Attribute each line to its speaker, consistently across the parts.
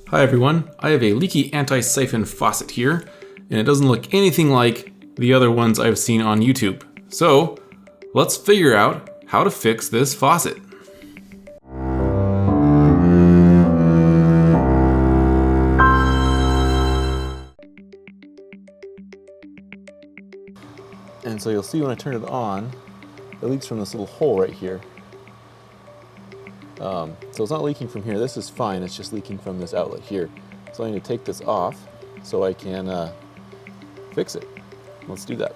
Speaker 1: Hi everyone, I have a Leaky anti-siphon faucet here, and it doesn't look anything like the other ones I've seen on YouTube. So, let's figure out how to fix this faucet. And so you'll see when I turn it on, it leaks from this little hole right here. So it's not leaking from here. This is fine. It's just leaking from this outlet here. So I need to take this off so I can fix it. Let's do that.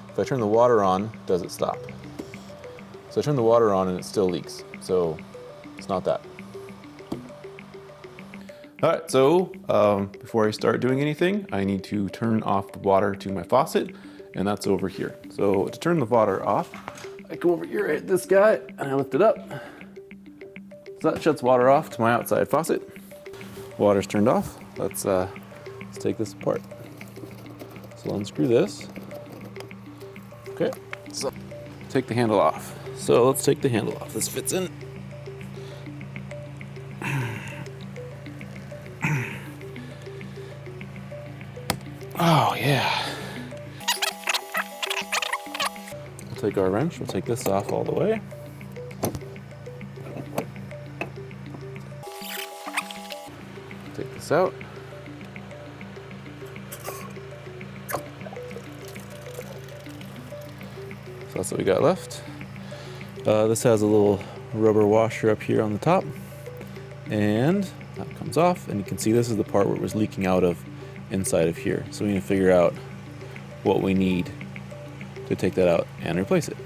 Speaker 1: If I turn the water on, does it stop? So I turn the water on and it still leaks. So it's not that. All right, so before I start doing anything, I need to turn off the water to my faucet, and that's over here. So to turn the water off, I go over here at this guy and I lift it up. So that shuts water off to my outside faucet. Water's turned off. Let's take this apart. So I'll unscrew this. Okay, so take the handle off. So let's take the handle off. This fits in. Oh yeah. We'll take our wrench, we'll take this off all the way. Take this out. So that's what we got left. This has a little rubber washer up here on the top, and that comes off, and you can see this is the part where it was leaking out of inside of here. So we need to figure out what we need to take that out and replace it.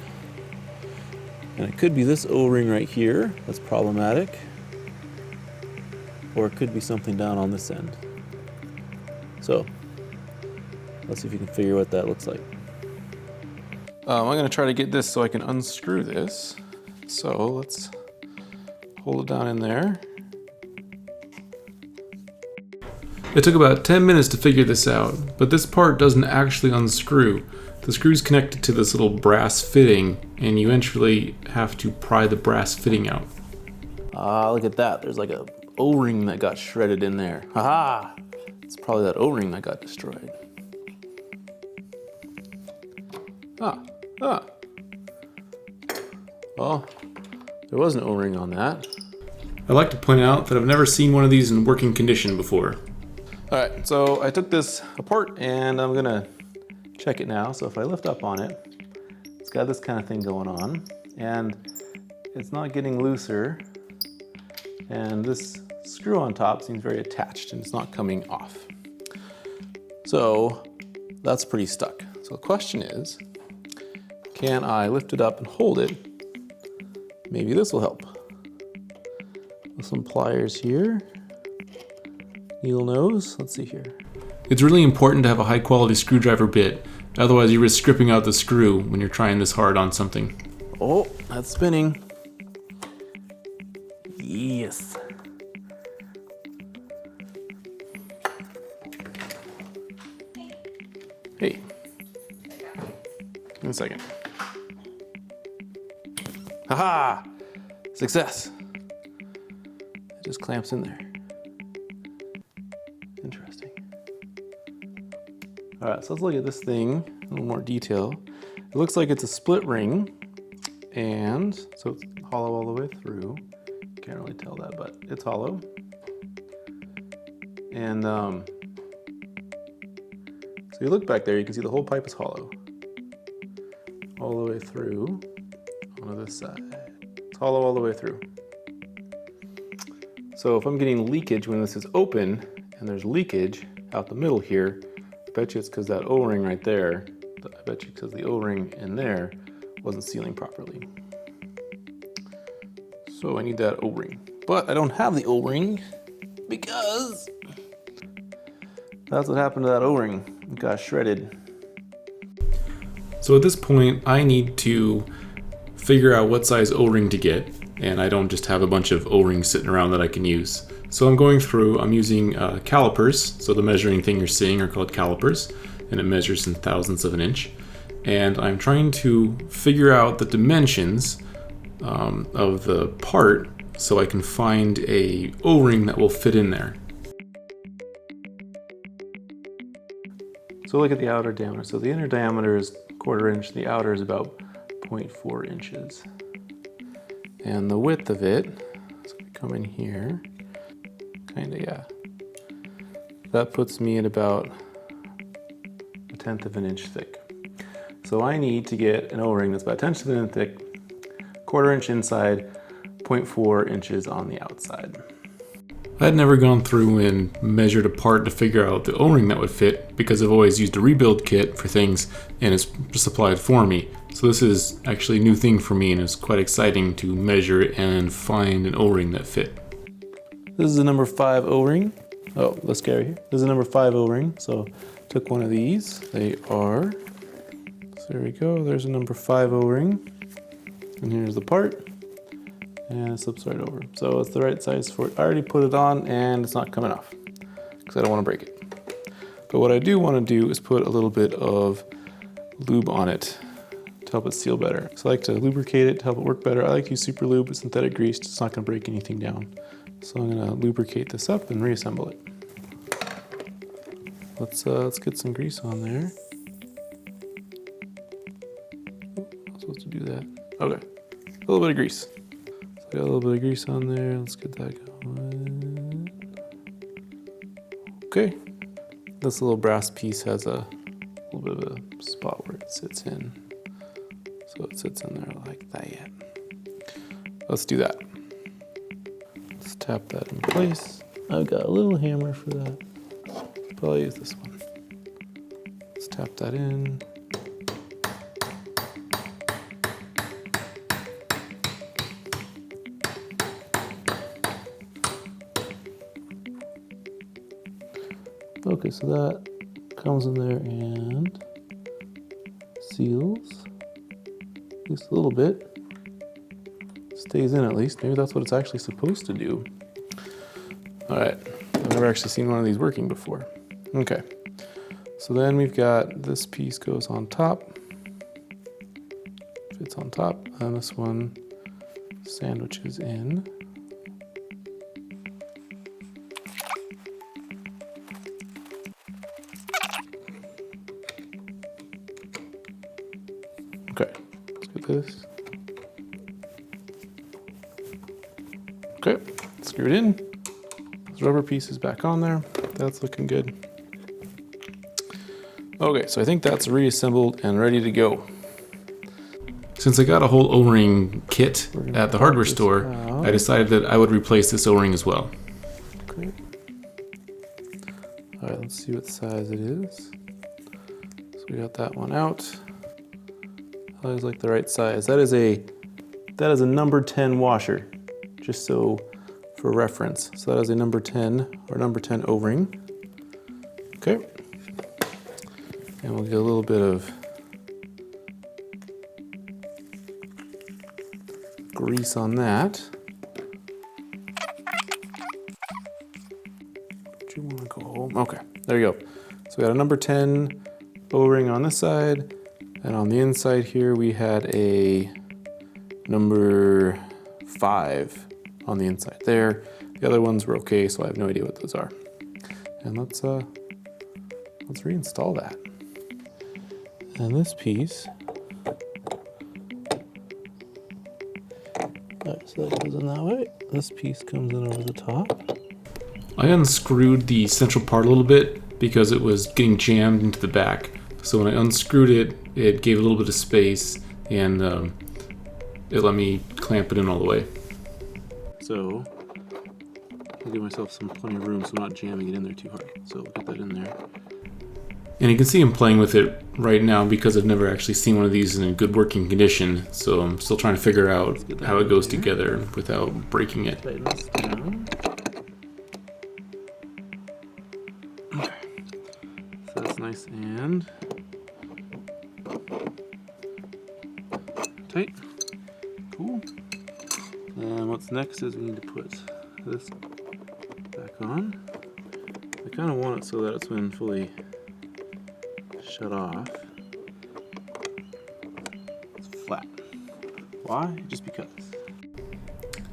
Speaker 1: And it could be this O-ring right here that's problematic, or it could be something down on this end. So let's see if you can figure what that looks like. I'm going to try to get this so I can unscrew this. So let's hold it down in there. It took about 10 minutes to figure this out, but this part doesn't actually unscrew. The screw's connected to this little brass fitting, and you eventually have to pry the brass fitting out. Look at that. There's like a O-ring that got shredded in there. Haha! It's probably that O-ring that got destroyed. Well, there was an O-ring on that. I'd like to point out that I've never seen one of these in working condition before. Alright, so I took this apart and I'm gonna check it now. So if I lift up on it, it's got this kind of thing going on, and it's not getting looser, and this screw on top seems very attached and it's not coming off. So that's pretty stuck. So the question is, can I lift it up and hold it? Maybe this will help. With some pliers here. Needle nose, let's see here. It's really important to have a high quality screwdriver bit, otherwise you risk stripping out the screw when you're trying this hard on something. Oh, that's spinning. Yes. Hey. In a second. Haha! Success! It just clamps in there. Interesting. Alright, so let's look at this thing in a little more detail. It looks like it's a split ring, and so it's hollow all the way through. Can't really tell that, but it's hollow. And so you look back there, you can see the whole pipe is hollow. All the way through onto this side. It's hollow all the way through. So if I'm getting leakage when this is open, and there's leakage out the middle here, I bet you it's because that O-ring right there, I bet you because the O-ring in there wasn't sealing properly. So I need that O-ring. But I don't have the O-ring because that's what happened to that O-ring. It got shredded. So at this point, I need to figure out what size O-ring to get, and I don't just have a bunch of O-rings sitting around that I can use. So I'm using calipers. So the measuring thing you're seeing are called calipers, and it measures in thousandths of an inch. And I'm trying to figure out the dimensions of the part so I can find a O-ring that will fit in there. So look at the outer diameter. So the inner diameter is 1/4 inch, the outer is about 0.4 inches. And the width of it, so we come in here, kinda, yeah. That puts me at about 1/10 of an inch thick. So I need to get an O-ring that's about 1/10 of an inch thick, 1/4 inch inside, 0.4 inches on the outside. I had never gone through and measured a part to figure out the O-ring that would fit because I've always used a rebuild kit for things and it's supplied for me. So this is actually a new thing for me and it's quite exciting to measure it and find an O-ring that fit. This is a number 5 O-ring. Oh, let's get right here. This is a number 5 O-ring. So took one of these. They are, so there we go. There's a number 5 O-ring. And here's the part. And it slips right over. So it's the right size for it. I already put it on and it's not coming off because I don't want to break it. But what I do want to do is put a little bit of lube on it to help it seal better. So I like to lubricate it to help it work better. I like to use super lube, it's synthetic grease, it's not going to break anything down. So I'm going to lubricate this up and reassemble it. Let's get some grease on there. I'm supposed to do that. Okay, a little bit of grease. Got a little bit of grease on there. Let's get that going. Okay. This little brass piece has a little bit of a spot where it sits in. So it sits in there like that. Let's do that. Let's tap that in place. I've got a little hammer for that. Probably use this one. Let's tap that in. Okay, so that comes in there and seals, at least a little bit. Stays in at least, maybe that's what it's actually supposed to do. All right, I've never actually seen one of these working before. Okay, so then we've got this piece goes on top, fits on top, and this one sandwiches in. Okay, let's get this. Okay, screw it in. Those rubber pieces back on there. That's looking good. Okay, so I think that's reassembled and ready to go. Since I got a whole O-ring kit at the hardware store, I decided that I would replace this O-ring as well. Okay. All right, let's see what size it is. So we got that one out. That is like the right size. That is a number 10 washer, just so for reference. So that is a number 10 or number 10 O-ring. Okay. And we'll get a little bit of grease on that. Do you want to go home? Okay, there you go. So we got a number 10 O-ring on this side. And on the inside here, we had a number 5 on the inside there. The other ones were okay, so I have no idea what those are. And let's reinstall that. And this piece, so that goes in that way. This piece comes in over the top. I unscrewed the central part a little bit because it was getting jammed into the back. So when I unscrewed it, it gave a little bit of space and it let me clamp it in all the way. So I'll give myself plenty of room so I'm not jamming it in there too hard. So I'll get that in there. And you can see I'm playing with it right now because I've never actually seen one of these in a good working condition. So I'm still trying to figure out how it goes together without breaking it.
Speaker 2: Tighten this down.
Speaker 1: Okay. So that's nice and tight. Cool. And what's next is we need to put this back on. I kind of want it so that it's been fully shut off. It's flat. Why? Just because.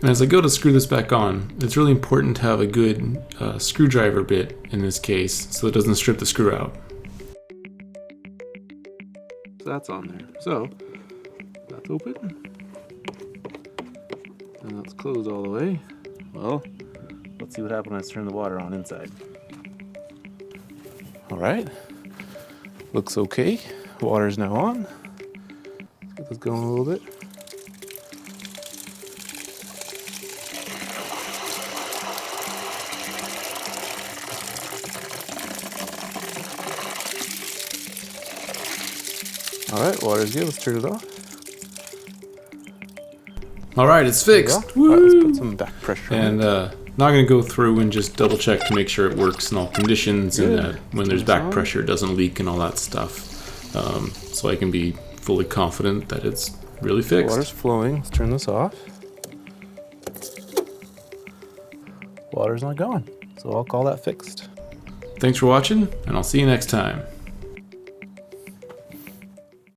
Speaker 1: And as I go to screw this back on, it's really important to have a good screwdriver bit in this case so it doesn't strip the screw out. So that's on there. So that's open. And that's closed all the way. Well, let's see what happens when I turn the water on inside. All right, looks okay. Water's now on. Let's get this going a little bit. All right, water's good. Let's turn it off. All right, it's fixed.
Speaker 2: All right, let's put some back pressure on it.
Speaker 1: And not going to go through and just double check to make sure it works in all conditions and that when there's back pressure it doesn't leak and all that stuff. So I can be fully confident that it's really fixed.
Speaker 2: Water's flowing. Let's turn this off. Water's not going, so I'll call that fixed.
Speaker 1: Thanks for watching, and I'll see you next time.